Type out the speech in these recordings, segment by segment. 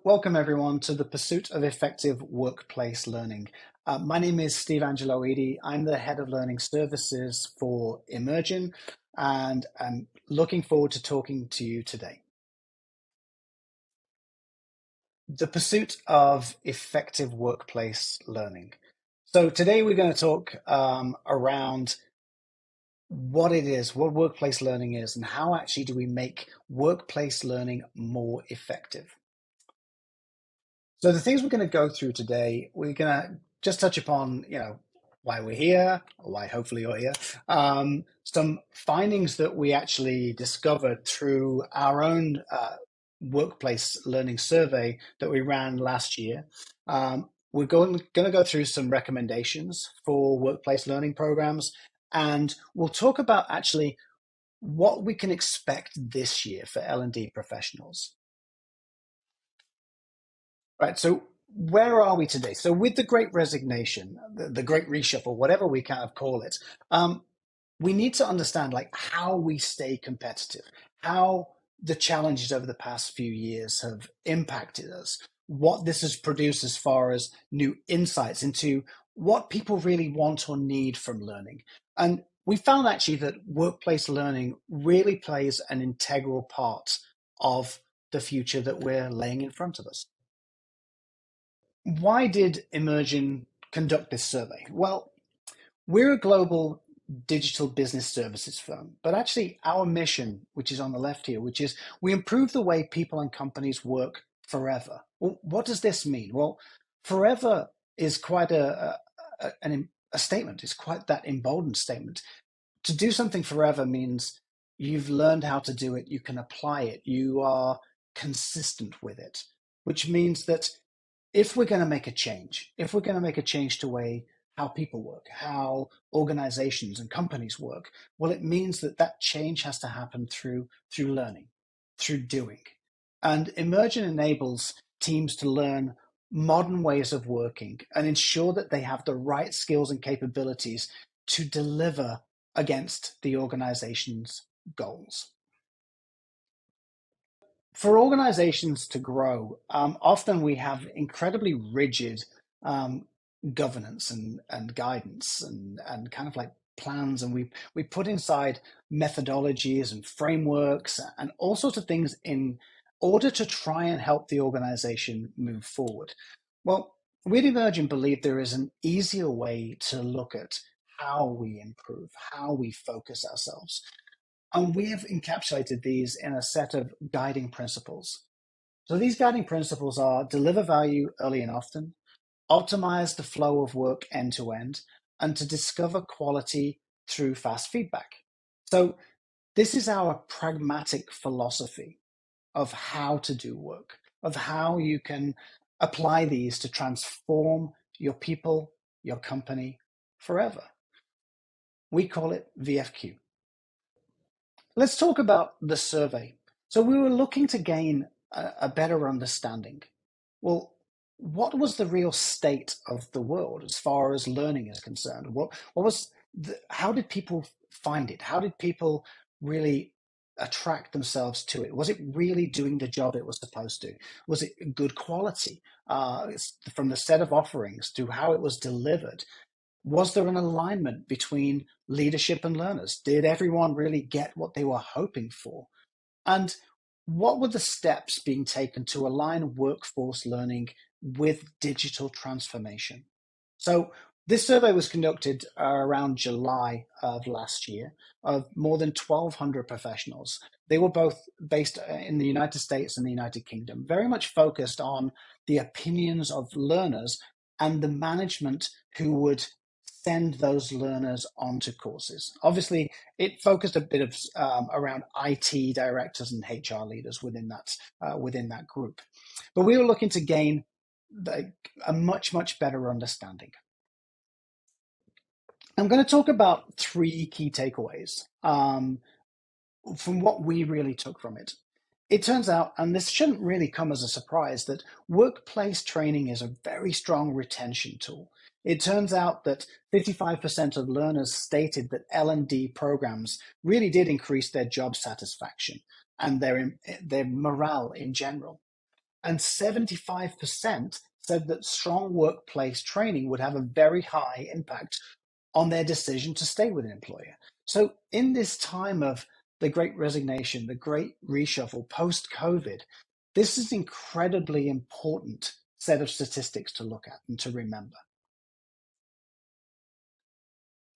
Welcome everyone to the pursuit of effective workplace learning. My name is Steve Angelo-Eadie. I'm the head of learning services for Emergn, and I'm looking forward to talking to you today. The pursuit of effective workplace learning. So today we're going to talk around what it is, what workplace learning is, and how actually do we make workplace learning more effective. So the things we're going to go through today, we're going to just touch upon, why we're here, or why hopefully you're here. Some findings that we actually discovered through our own workplace learning survey that we ran last year. We're going to go through some recommendations for workplace learning programs, and we'll talk about actually what we can expect this year for L&D professionals. Right. So where are we today? So with the Great Resignation, the Great Reshuffle, whatever we kind of call it, we need to understand like how we stay competitive, how the challenges over the past few years have impacted us, what this has produced as far as new insights into what people really want or need from learning. And we found actually that workplace learning really plays an integral part of the future that we're laying in front of us. Why did Emergn conduct this survey? Well, we're a global digital business services firm, but actually our mission, which is on the left here, which is we improve the way people and companies work forever. Well, what does this mean? Well, forever is quite a statement. It's quite that emboldened statement. To do something forever means you've learned how to do it, you can apply it, you are consistent with it, which means that if we're going to make a change, if we're going to make a change to way how people work, how organizations and companies work, well, it means that that change has to happen through learning, through doing. And Emergn enables teams to learn modern ways of working and ensure that they have the right skills and capabilities to deliver against the organization's goals. For organizations to grow, often we have incredibly rigid um, governance and guidance and kind of like plans, and we put inside methodologies and frameworks and all sorts of things in order to try and help the organization move forward. Well, we at Emergn believe there is an easier way to look at how we improve, how we focus ourselves. And we have encapsulated these in a set of guiding principles. So these guiding principles are deliver value early and often, optimize the flow of work end to end, and to discover quality through fast feedback. So this is our pragmatic philosophy of how to do work, of how you can apply these to transform your people, your company forever. We call it VFQ. Let's talk about the survey. So we were looking to gain a better understanding. Well, what was the real state of the world as far as learning is concerned? How did people find it? How did people really attract themselves to it? Was it really doing the job it was supposed to? Was it good quality from the set of offerings to how it was delivered? Was there an alignment between leadership and learners? Did everyone really get what they were hoping for? And what were the steps being taken to align workforce learning with digital transformation? So this survey was conducted around July of last year of more than 1,200 professionals. They were both based in the United States and the United Kingdom, very much focused on the opinions of learners and the management who would send those learners onto courses. Obviously, it focused a bit of around IT directors and HR leaders within that group. But we were looking to gain a much better understanding. I'm going to talk about three key takeaways from what we really took from it. It turns out, and this shouldn't really come as a surprise, that workplace training is a very strong retention tool. It turns out that 55% of learners stated that L&D programs really did increase their job satisfaction and their morale in general. And 75% said that strong workplace training would have a very high impact on their decision to stay with an employer. So, in this time of the great resignation, the great reshuffle post COVID, this is an incredibly important set of statistics to look at and to remember.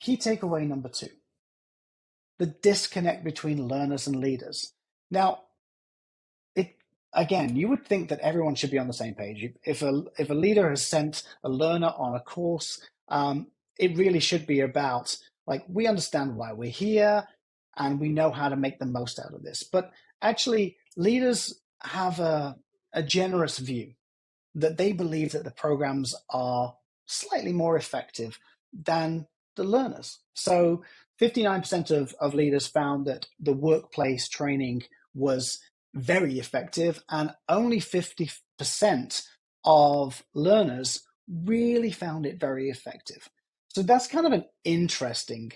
Key takeaway number two, the disconnect between learners and leaders. Now, it again, you would think that everyone should be on the same page. If a leader has sent a learner on a course, it really should be about like we understand why we're here and we know how to make the most out of this. But actually, leaders have a generous view that they believe that the programs are slightly more effective than the learners. So 59% of leaders found that the workplace training was very effective, and only 50% of learners really found it very effective. So that's kind of an interesting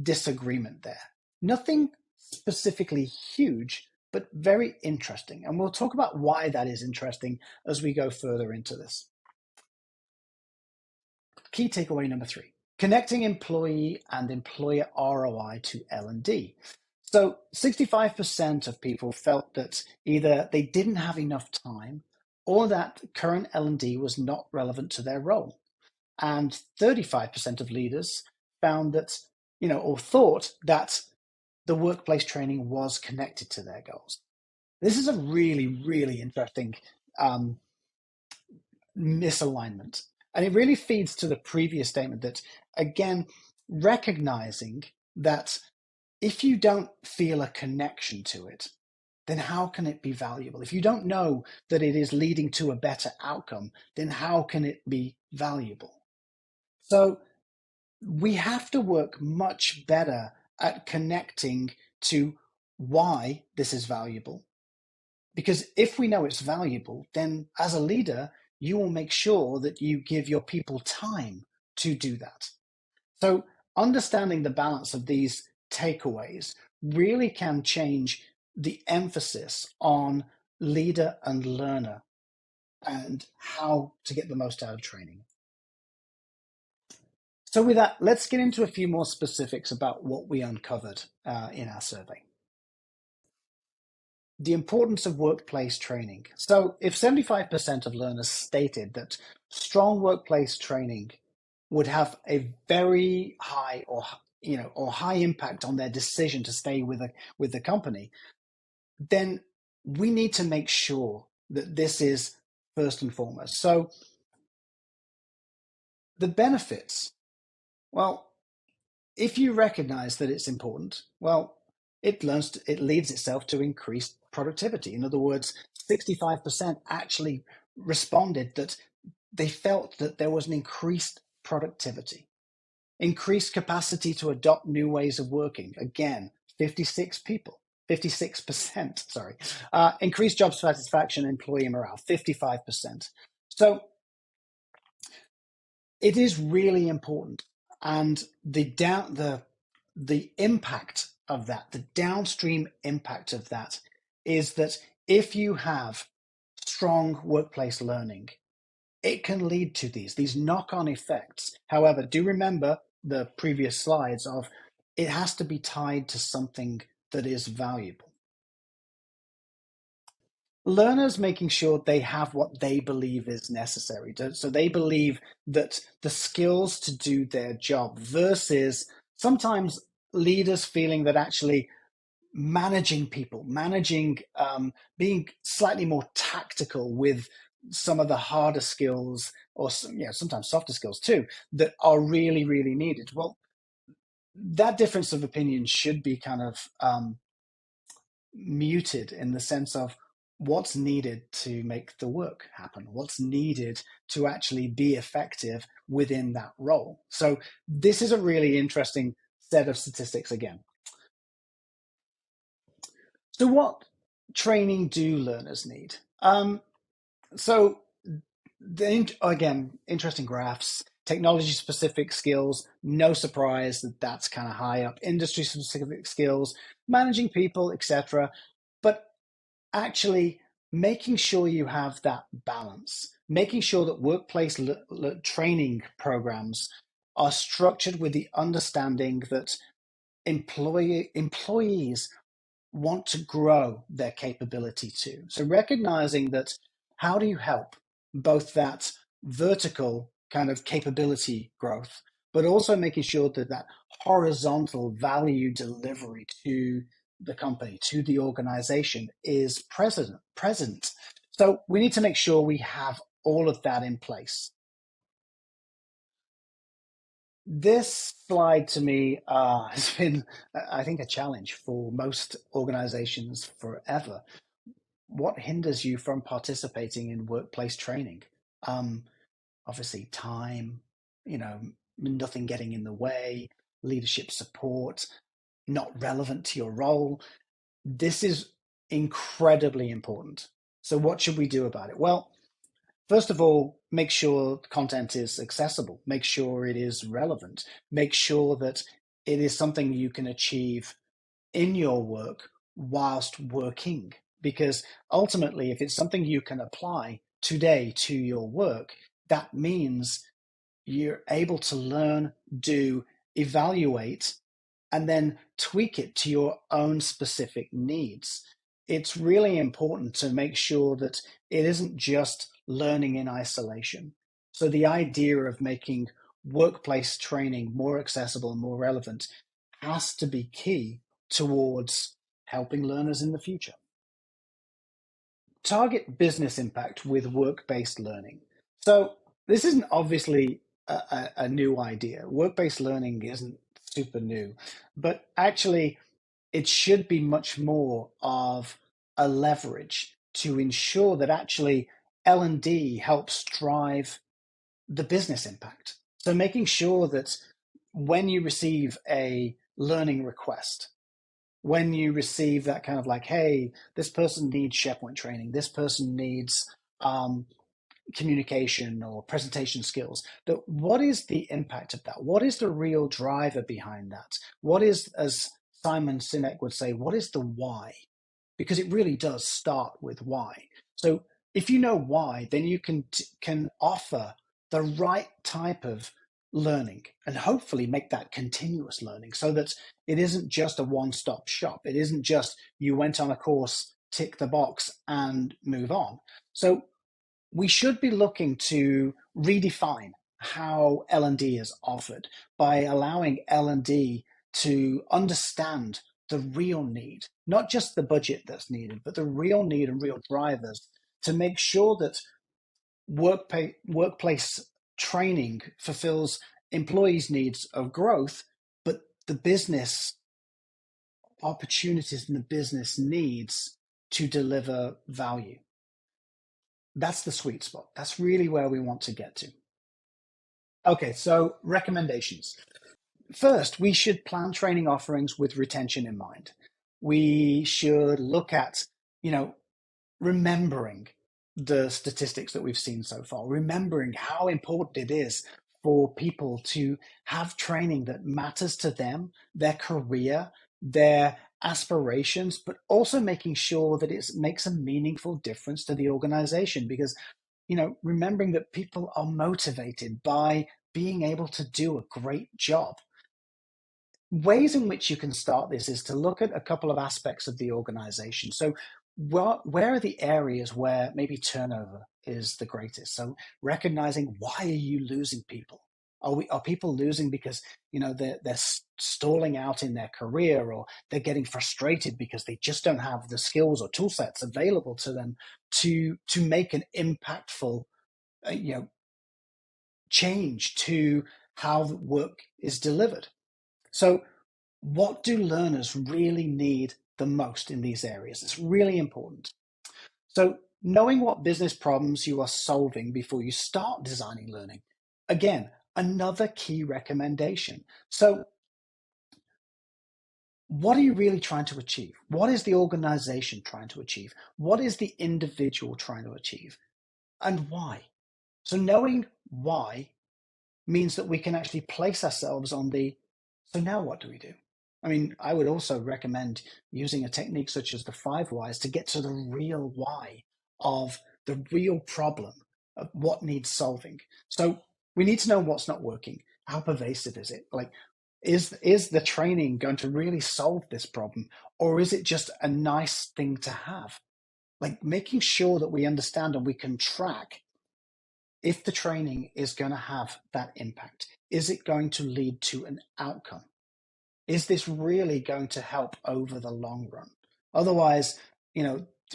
disagreement there. Nothing specifically huge, but very interesting. And we'll talk about why that is interesting as we go further into this. Key takeaway number three, connecting employee and employer ROI to L&D. So 65% of people felt that either they didn't have enough time or that current L&D was not relevant to their role. And 35% of leaders found that, or thought that the workplace training was connected to their goals. This is a really, really interesting misalignment. And it really feeds to the previous statement that, again, recognizing that if you don't feel a connection to it, then how can it be valuable? If you don't know that it is leading to a better outcome, then how can it be valuable? So we have to work much better at connecting to why this is valuable. Because if we know it's valuable, then as a leader, you will make sure that you give your people time to do that. So understanding the balance of these takeaways really can change the emphasis on leader and learner and how to get the most out of training. So with that, let's get into a few more specifics about what we uncovered in our survey. The importance of workplace training. So if 75% of learners stated that strong workplace training would have a very high or high impact on their decision to stay with the company, then we need to make sure that this is first and foremost. So the benefits, well, if you recognize that it's important, well, it leads itself to increased productivity. In other words, 65% actually responded that they felt that there was an increased productivity, increased capacity to adopt new ways of working. Again, 56%, sorry. Increased job satisfaction, employee morale, 55%. So it is really important. And the impact of that, the downstream impact of that is that if you have strong workplace learning, it can lead to these knock-on effects. However, do remember the previous slides of it has to be tied to something that is valuable. Learners making sure they have what they believe is necessary. So they believe that the skills to do their job versus sometimes leaders feeling that actually managing people, being slightly more tactical with some of the harder skills or sometimes softer skills too that are really, really needed. Well, that difference of opinion should be kind of muted in the sense of what's needed to make the work happen, what's needed to actually be effective within that role. So this is a really interesting set of statistics again. So what training do learners need? So again, interesting graphs, technology specific skills, no surprise that that's kind of high up, industry specific skills, managing people, etc. But actually, making sure you have that balance, making sure that workplace training programs are structured with the understanding that employees want to grow their capability too. So recognizing that, how do you help both that vertical kind of capability growth, but also making sure that that horizontal value delivery to the company, to the organization is present. So we need to make sure we have all of that in place. This slide to me has been, I think, a challenge for most organizations forever. What hinders you from participating in workplace training? Um, Obviously, time, you know, nothing getting in the way, leadership support, not relevant to your role. This is incredibly important. So, what should we do about it? Well, first of all, make sure content is accessible, make sure it is relevant, make sure that it is something you can achieve in your work whilst working. Because ultimately, if it's something you can apply today to your work, that means you're able to learn, do, evaluate, and then tweak it to your own specific needs. It's really important to make sure that it isn't just learning in isolation. So, the idea of making workplace training more accessible and more relevant has to be key towards helping learners in the future. Target business impact with work-based learning. So this isn't obviously a new idea. Work-based learning isn't super new, but actually it should be much more of a leverage to ensure that actually L&D helps drive the business impact. So making sure that when you receive a learning request, when you receive that kind of like, hey, this person needs SharePoint training, this person needs um, communication or presentation skills, that what is the impact of that? What is the real driver behind that? What is, as Simon Sinek would say, what is the why? Because it really does start with why. So if you know why, then you can offer the right type of learning and hopefully make that continuous learning so that it isn't just a one-stop shop. It isn't just you went on a course, tick the box and move on. So we should be looking to redefine how L&D is offered by allowing L&D to understand the real need, not just the budget that's needed, but the real need and real drivers to make sure that workplace training fulfills employees' needs of growth, but the business opportunities and the business needs to deliver value. That's the sweet spot. That's really where we want to get to. Okay, so recommendations. First, we should plan training offerings with retention in mind. We should look at, you know, remembering the statistics that we've seen so far, remembering how important it is for people to have training that matters to them, their career, their aspirations, but also making sure that it makes a meaningful difference to the organization. Because, remembering that people are motivated by being able to do a great job. Ways in which you can start this is to look at a couple of aspects of the organization. So, where are the areas where maybe turnover is the greatest? So, recognizing, why are you losing people? Are people losing because they're stalling out in their career, or they're getting frustrated because they just don't have the skills or tool sets available to them to make an impactful uh, you know change to how the work is delivered? So, what do learners really need the most in these areas? It's really important. So, knowing what business problems you are solving before you start designing learning. Again, another key recommendation. So, what are you really trying to achieve? What is the organization trying to achieve? What is the individual trying to achieve? And why? So, knowing why means that we can actually place ourselves on the, so now what do we do? I mean, I would also recommend using a technique such as the five whys to get to the real why. of the real problem of what needs solving. So we need to know what's not working. How pervasive is it? Like, is the training going to really solve this problem, or is it just a nice thing to have? Like making sure that we understand and we can track if the training is going to have that impact. Is it going to lead to an outcome? Is this really going to help over the long run? Otherwise,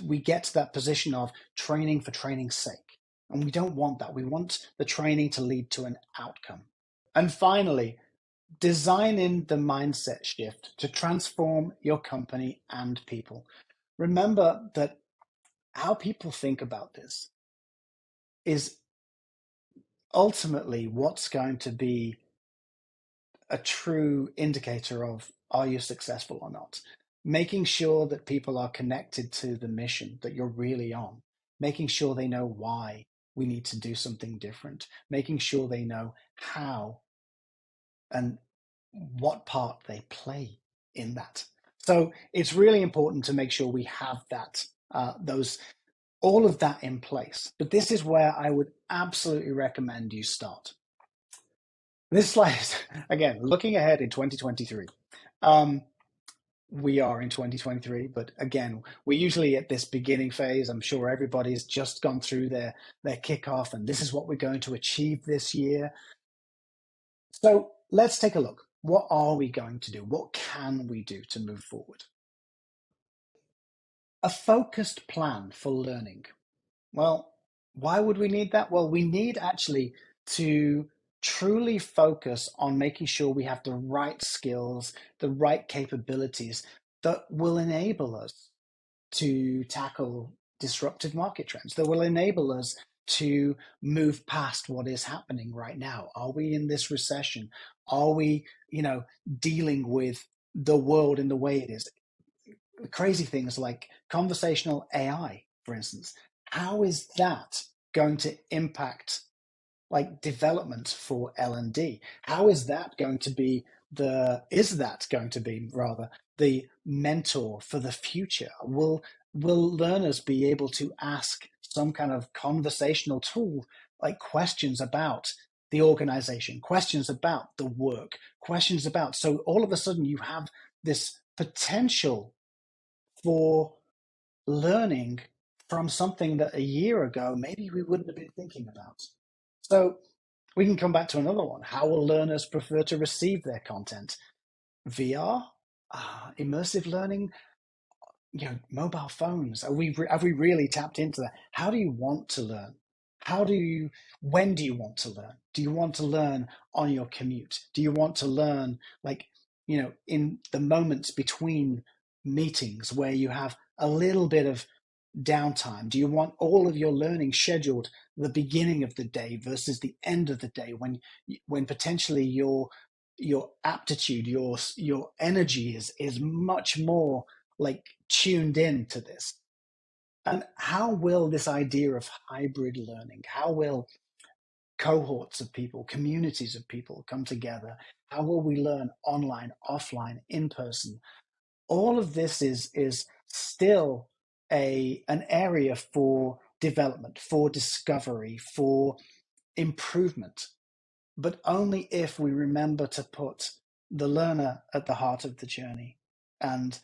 we get to that position of training for training's sake. And we don't want that. We want the training to lead to an outcome. And finally, design in the mindset shift to transform your company and people. Remember that how people think about this is ultimately what's going to be a true indicator of are you successful or not. Making sure that people are connected to the mission that you're really on, making sure they know why we need to do something different, making sure they know how and what part they play in that. So it's really important to make sure we have that, those, all of that in place. But this is where I would absolutely recommend you start. This slide is, again, looking ahead in 2023. We are in 2023, but again, we're usually at this beginning phase. I'm sure everybody's just gone through their kickoff, and this is what we're going to achieve this year. So let's take a look. What are we going to do? What can we do to move forward? A focused plan for learning. Well, why would we need that? Well, we need actually to truly focus on making sure we have the right skills, the right capabilities that will enable us to tackle disruptive market trends, that will enable us to move past what is happening right now. Are we in this recession? Are we, dealing with the world in the way it is? Crazy things like conversational AI, for instance. How is that going to impact like development for L&D? How is that going to be is that going to be rather the mentor for the future? Will learners be able to ask some kind of conversational tool like questions about the organization, questions about the work, questions about, so all of a sudden you have this potential for learning from something that a year ago maybe we wouldn't have been thinking about. So we can come back to another one. How will learners prefer to receive their content? VR, immersive learning, mobile phones. Have we really tapped into that? How do you want to learn? When do you want to learn? Do you want to learn on your commute? Do you want to learn like, in the moments between meetings where you have a little bit of downtime? Do you want all of your learning scheduled the beginning of the day versus the end of the day when potentially your aptitude, your energy is much more like tuned in to this? And how will this idea of hybrid learning, how will cohorts of people, communities of people come together? How will we learn online, offline, in person? All of this is still an area for development, for discovery, for improvement, but only if we remember to put the learner at the heart of the journey and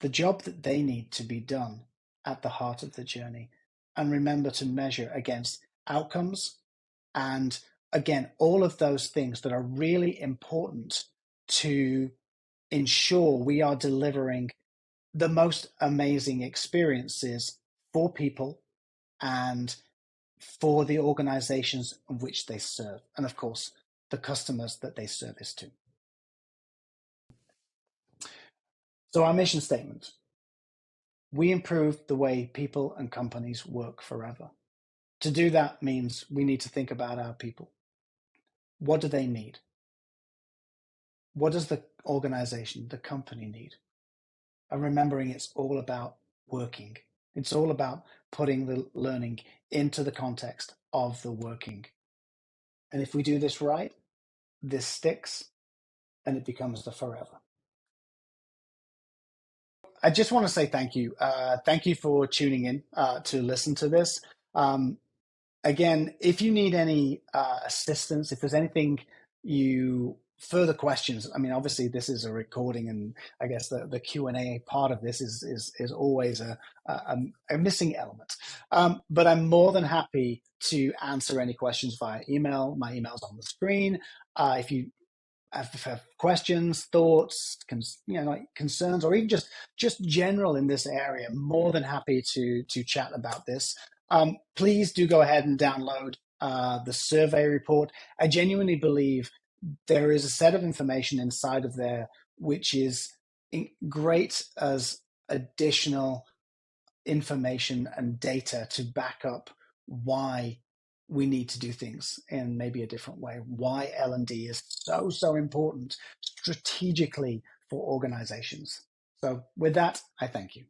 the job that they need to be done at the heart of the journey, and remember to measure against outcomes and, again, all of those things that are really important to ensure we are delivering the most amazing experiences for people and for the organizations of which they serve, and of course, the customers that they service to. So, our mission statement: we improve the way people and companies work forever. To do that means we need to think about our people. What do they need? What does the organization, the company need? And remembering it's all about working. It's all about putting the learning into the context of the working. And if we do this right, this sticks and it becomes the forever. I just want to say thank you. Thank you for tuning in to listen to this. Um, Again, if you need any assistance, if there's anything you further questions, I mean, obviously this is a recording, and I guess the Q&A part of this is always a missing element. But I'm more than happy to answer any questions via email. My email's on the screen. If you have questions, thoughts, like concerns, or even just general in this area, more than happy to chat about this. Please do go ahead and download the survey report. I genuinely believe there is a set of information inside of there which is great as additional information and data to back up why we need to do things in maybe a different way, why L&D is so important strategically for organizations. So with that, I thank you.